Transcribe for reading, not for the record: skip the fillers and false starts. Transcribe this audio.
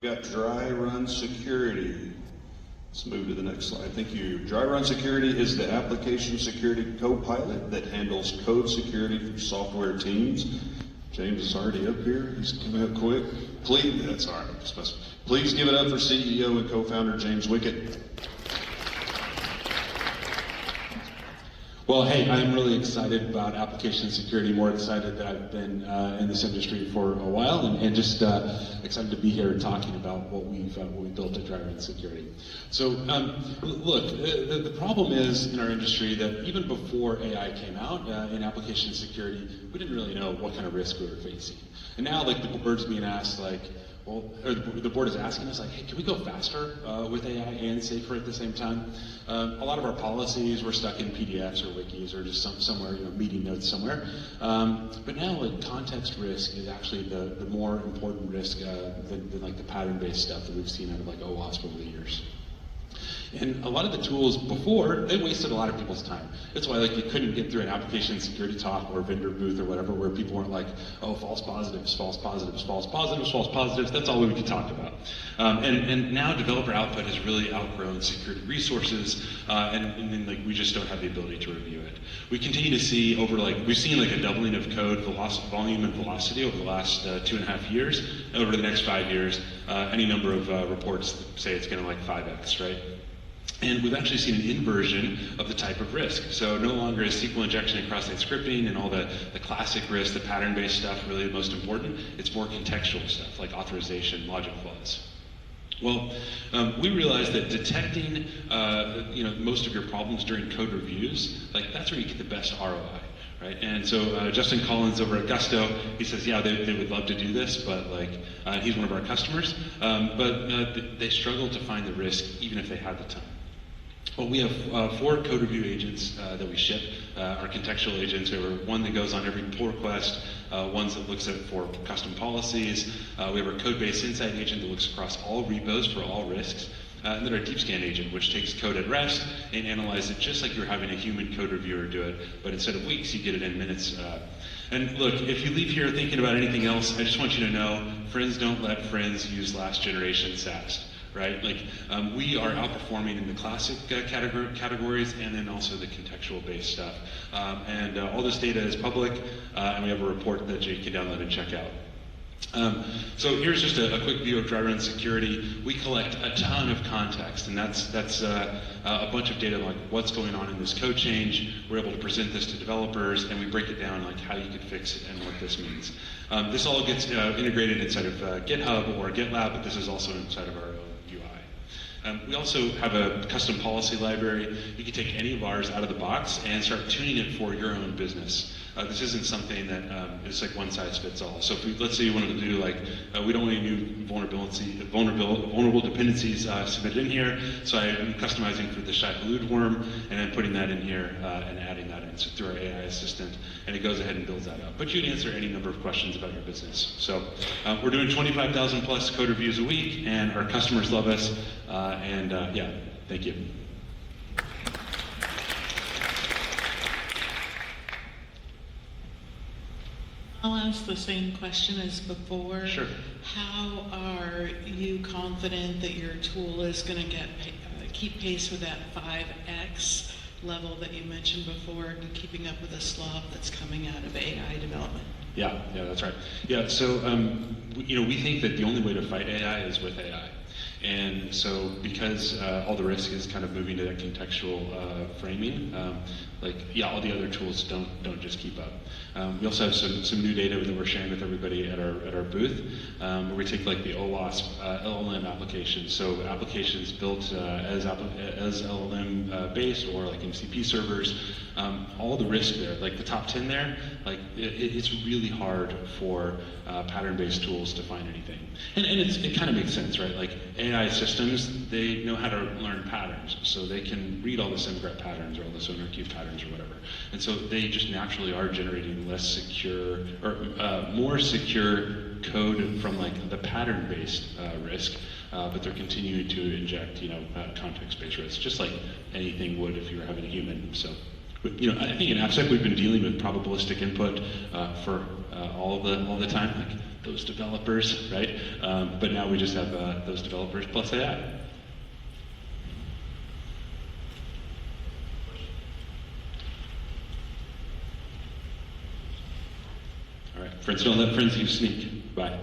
We've got DryRun Security. Let's move to the next slide. Thank you. DryRun Security is the application security co-pilot that handles code security for software teams. James is already up here. He's coming up quick. Please, that's all right. Please give it up for CEO and co-founder James Wickett. Well, hey, I'm really excited about application security, more excited that I've been in this industry for a while, and just excited to be here talking about what we built at DryRun Security. So, look, the problem is in our industry that even before AI came out in application security, we didn't really know what kind of risk we were facing. And now, like, the board's being asked, like, well, or the board is asking us, like, hey, can we go faster with AI and safer at the same time? A lot of our policies were stuck in PDFs or wikis or just somewhere, meeting notes somewhere. But now, like, context risk is actually the more important risk than like the pattern-based stuff that we've seen out of like OWASP over the years. And a lot of the tools before, they wasted a lot of people's time. That's why, like, you couldn't get through an application security talk or vendor booth or whatever where people weren't like, oh, false positives, false positives, false positives, false positives. That's all we could talk about. And now developer output has really outgrown security resources, and then, like, we just don't have the ability to review it. We continue to see we've seen like a doubling of code volume and velocity over the last 2.5 years. Over the next 5 years, any number of reports say it's going to like 5x, right? And we've actually seen an inversion of the type of risk. So no longer is SQL injection and cross-site scripting and all the classic risk, the pattern-based stuff really the most important. It's more contextual stuff like authorization, logic flaws. Well, we realized that detecting most of your problems during code reviews, like, that's where you get the best ROI. Right, and so Justin Collins over at Gusto, he says, yeah, they would love to do this, but like he's one of our customers, but they struggle to find the risk even if they had the time. Well, we have 4 code review agents that we ship. Our contextual agents, we have one that goes on every pull request, ones that looks at for custom policies. We have our code-based insight agent that looks across all repos for all risks. And then our deep scan agent, which takes code at rest and analyzes it just like you're having a human code reviewer do it, but instead of weeks, you get it in minutes. And look, if you leave here thinking about anything else, I just want you to know, friends don't let friends use last generation SAST, right? Like, we are outperforming in the classic categories and then also the contextual based stuff. And all this data is public, and we have a report that you can download and check out. So here's just a quick view of DryRun Security. We collect a ton of context, and that's a bunch of data like what's going on in this code change. We're able to present this to developers, and we break it down like how you could fix it and what this means. This all gets integrated inside of GitHub or GitLab, but this is also inside of our own UI. We also have a custom policy library. You can take any of ours out of the box and start tuning it for your own business. This isn't something that is like one size fits all. So if let's say you wanted to do like, we don't want any new vulnerable dependencies submitted in here, so I'm customizing for the Shai-Hulud worm and then putting that in here and adding that in through our AI assistant, and it goes ahead and builds that up. But you can answer any number of questions about your business. So we're doing 25,000 plus code reviews a week, and our customers love us, yeah, thank you. I'll ask the same question as before. Sure. How are you confident that your tool is going to keep pace with that 5x level that you mentioned before, and keeping up with the slop that's coming out of AI development? Yeah, that's right. Yeah, so we think that the only way to fight AI is with AI. And so because all the risk is kind of moving to that contextual framing, all the other tools don't just keep up. We also have some new data that we're sharing with everybody at our booth, where we take like the OWASP LLM applications. So applications built as LLM based or like MCP servers, all the risk there, like the top 10 there, like it's really hard for pattern-based tools to find anything. And it kind of makes sense, right? Like AI systems, they know how to learn patterns, so they can read all the SIMGRET patterns or all the SonarQube patterns or whatever. And so they just naturally are generating less secure or more secure code from like the pattern-based risk, but they're continuing to inject, context-based risk, just like anything would if you were having a human. So you know, I think in AppSec we've been dealing with probabilistic input for all the time, like those developers, right? But now we just have those developers plus AI. All right, friends, don't let friends you sneak. Bye.